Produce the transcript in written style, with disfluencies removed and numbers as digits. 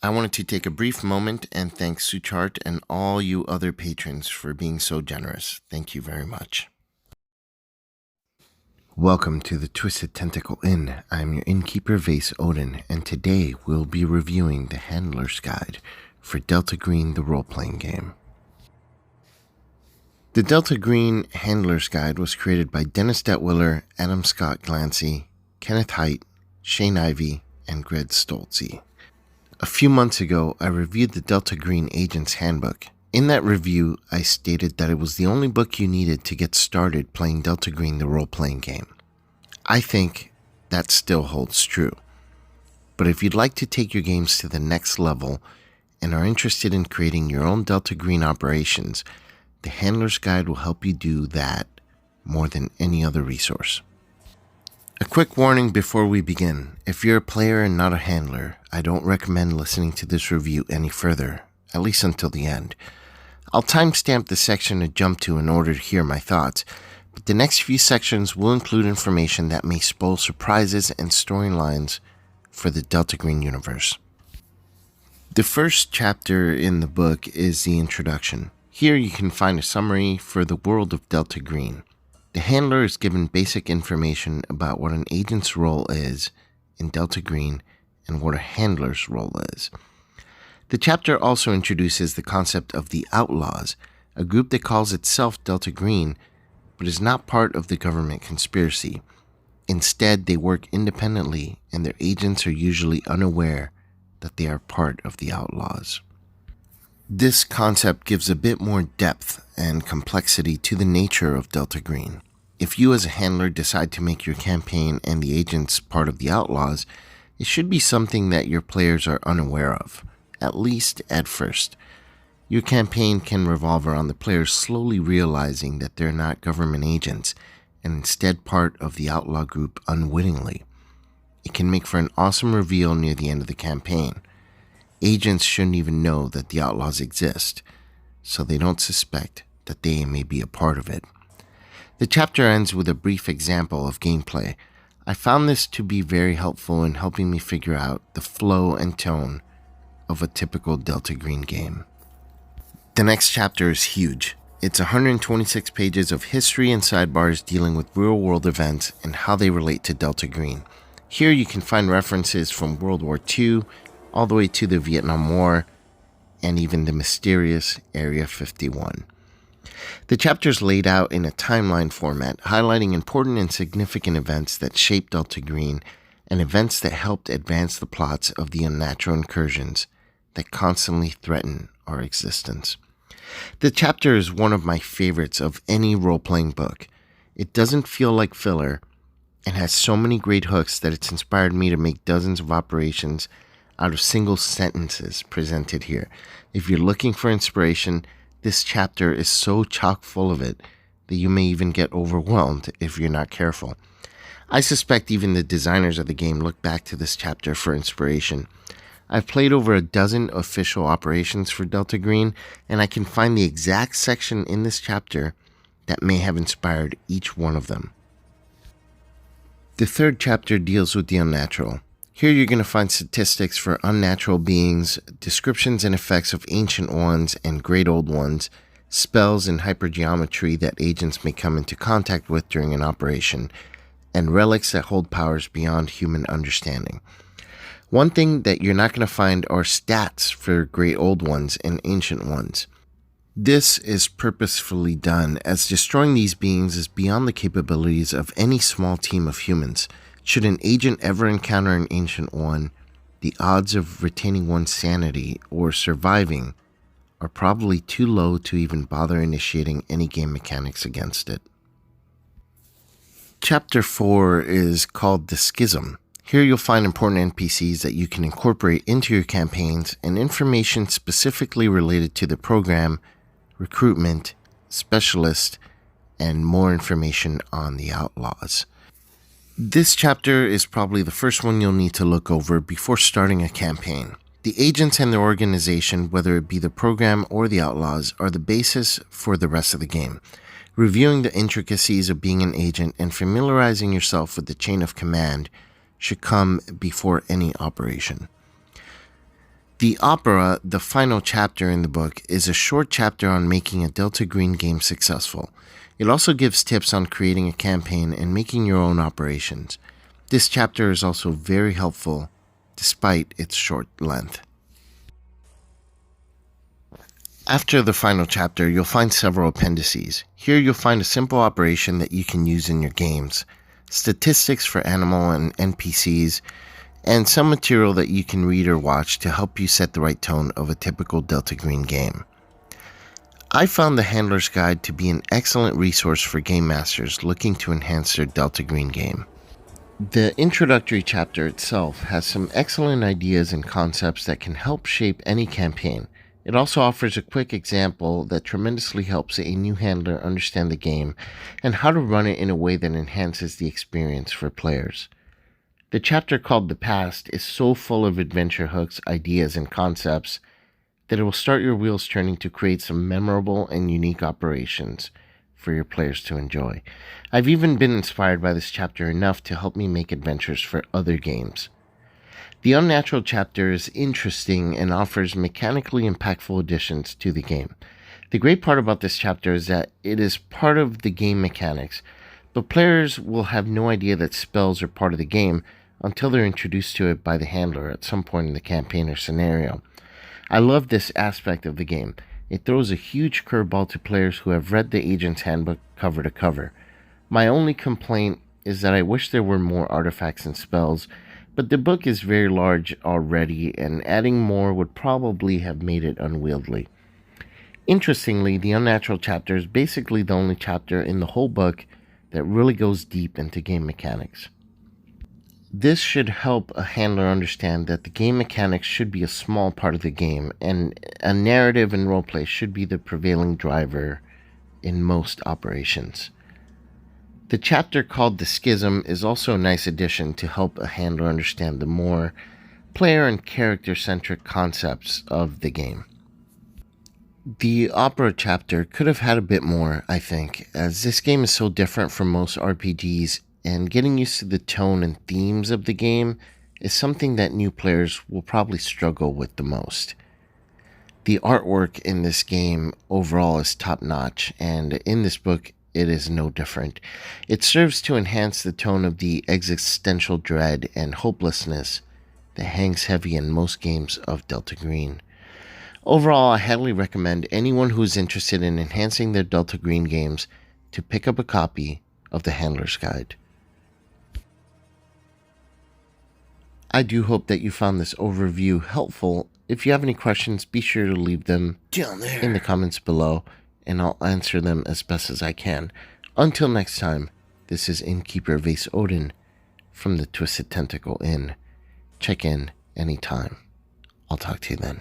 I wanted to take a brief moment and thank Suchart and all you other patrons for being so generous. Thank you very much. Welcome to the Twisted Tentacle Inn. I'm your Innkeeper Vase Odin, and today we'll be reviewing the Handler's Guide for Delta Green, the role-playing game. The Delta Green Handler's Guide was created by Dennis Detwiller, Adam Scott Glancy, Kenneth Haidt, Shane Ivey, and Greg Stolze. A few months ago, I reviewed the Delta Green Agent's Handbook. In that review, I stated that it was the only book you needed to get started playing Delta Green, the role-playing game. I think that still holds true. But if you'd like to take your games to the next level and are interested in creating your own Delta Green operations, the Handler's Guide will help you do that more than any other resource. A quick warning before we begin. If you're a player and not a handler, I don't recommend listening to this review any further, at least until the end. I'll timestamp the section to jump to in order to hear my thoughts, but the next few sections will include information that may spoil surprises and storylines for the Delta Green universe. The first chapter in the book is the introduction. Here you can find a summary for the world of Delta Green. The handler is given basic information about what an agent's role is in Delta Green and what a handler's role is. The chapter also introduces the concept of the Outlaws, a group that calls itself Delta Green, but is not part of the government conspiracy. Instead, they work independently, and their agents are usually unaware that they are part of the Outlaws. This concept gives a bit more depth and complexity to the nature of Delta Green. If you as a handler decide to make your campaign and the agents part of the Outlaws, it should be something that your players are unaware of, at least at first. Your campaign can revolve around the players slowly realizing that they're not government agents and instead part of the outlaw group unwittingly. It can make for an awesome reveal near the end of the campaign. Agents shouldn't even know that the outlaws exist, so they don't suspect that they may be a part of it. The chapter ends with a brief example of gameplay. I found this to be very helpful in helping me figure out the flow and tone of a typical Delta Green game. The next chapter is huge. It's 126 pages of history and sidebars dealing with real-world events and how they relate to Delta Green. Here you can find references from World War II, all the way to the Vietnam War, and even the mysterious Area 51. The chapter is laid out in a timeline format, highlighting important and significant events that shaped Delta Green and events that helped advance the plots of the unnatural incursions that constantly threaten our existence. The chapter is one of my favorites of any role-playing book. It doesn't feel like filler and has so many great hooks that it's inspired me to make dozens of operations out of single sentences presented here. If you're looking for inspiration, this chapter is so chock full of it that you may even get overwhelmed if you're not careful. I suspect even the designers of the game look back to this chapter for inspiration. I've played over a dozen official operations for Delta Green, and I can find the exact section in this chapter that may have inspired each one of them. The third chapter deals with the unnatural. Here you're going to find statistics for unnatural beings, descriptions and effects of ancient ones and great old ones, spells and hypergeometry that agents may come into contact with during an operation, and relics that hold powers beyond human understanding. One thing that you're not going to find are stats for great old ones and ancient ones. This is purposefully done, as destroying these beings is beyond the capabilities of any small team of humans. Should an agent ever encounter an ancient one, the odds of retaining one's sanity or surviving are probably too low to even bother initiating any game mechanics against it. Chapter 4 is called the Schism. Here you'll find important NPCs that you can incorporate into your campaigns and information specifically related to the program, recruitment, specialist, and more information on the outlaws. This chapter is probably the first one you'll need to look over before starting a campaign. The agents and their organization, whether it be the program or the outlaws, are the basis for the rest of the game. Reviewing the intricacies of being an agent and familiarizing yourself with the chain of command should come before any operation. The opera, the final chapter in the book, is a short chapter on making a Delta Green game successful. It also gives tips on creating a campaign and making your own operations. This chapter is also very helpful, despite its short length. After the final chapter, you'll find several appendices. Here you'll find a simple operation that you can use in your games, statistics for animal and NPCs, and some material that you can read or watch to help you set the right tone of a typical Delta Green game. I found the Handler's Guide to be an excellent resource for game masters looking to enhance their Delta Green game. The introductory chapter itself has some excellent ideas and concepts that can help shape any campaign. It also offers a quick example that tremendously helps a new handler understand the game and how to run it in a way that enhances the experience for players. The chapter called The Past is so full of adventure hooks, ideas, and concepts that it will start your wheels turning to create some memorable and unique operations for your players to enjoy. I've even been inspired by this chapter enough to help me make adventures for other games. The Unnatural chapter is interesting and offers mechanically impactful additions to the game. The great part about this chapter is that it is part of the game mechanics, but players will have no idea that spells are part of the game until they're introduced to it by the handler at some point in the campaign or scenario. I love this aspect of the game. It throws a huge curveball to players who have read the Agent's Handbook cover to cover. My only complaint is that I wish there were more artifacts and spells, but the book is very large already, and adding more would probably have made it unwieldy. Interestingly, the Unnatural chapter is basically the only chapter in the whole book that really goes deep into game mechanics. This should help a handler understand that the game mechanics should be a small part of the game, and a narrative and roleplay should be the prevailing driver in most operations. The chapter called The Schism is also a nice addition to help a handler understand the more player and character-centric concepts of the game. The opera chapter could have had a bit more, I think, as this game is so different from most RPGs, and getting used to the tone and themes of the game is something that new players will probably struggle with the most. The artwork in this game overall is top-notch, and in this book it is no different. It serves to enhance the tone of the existential dread and hopelessness that hangs heavy in most games of Delta Green. Overall, I highly recommend anyone who is interested in enhancing their Delta Green games to pick up a copy of the Handler's Guide. I do hope that you found this overview helpful. If you have any questions, be sure to leave them down there in the comments below, and I'll answer them as best as I can. Until next time, this is Innkeeper Vase Odin from the Twisted Tentacle Inn. Check in anytime. I'll talk to you then.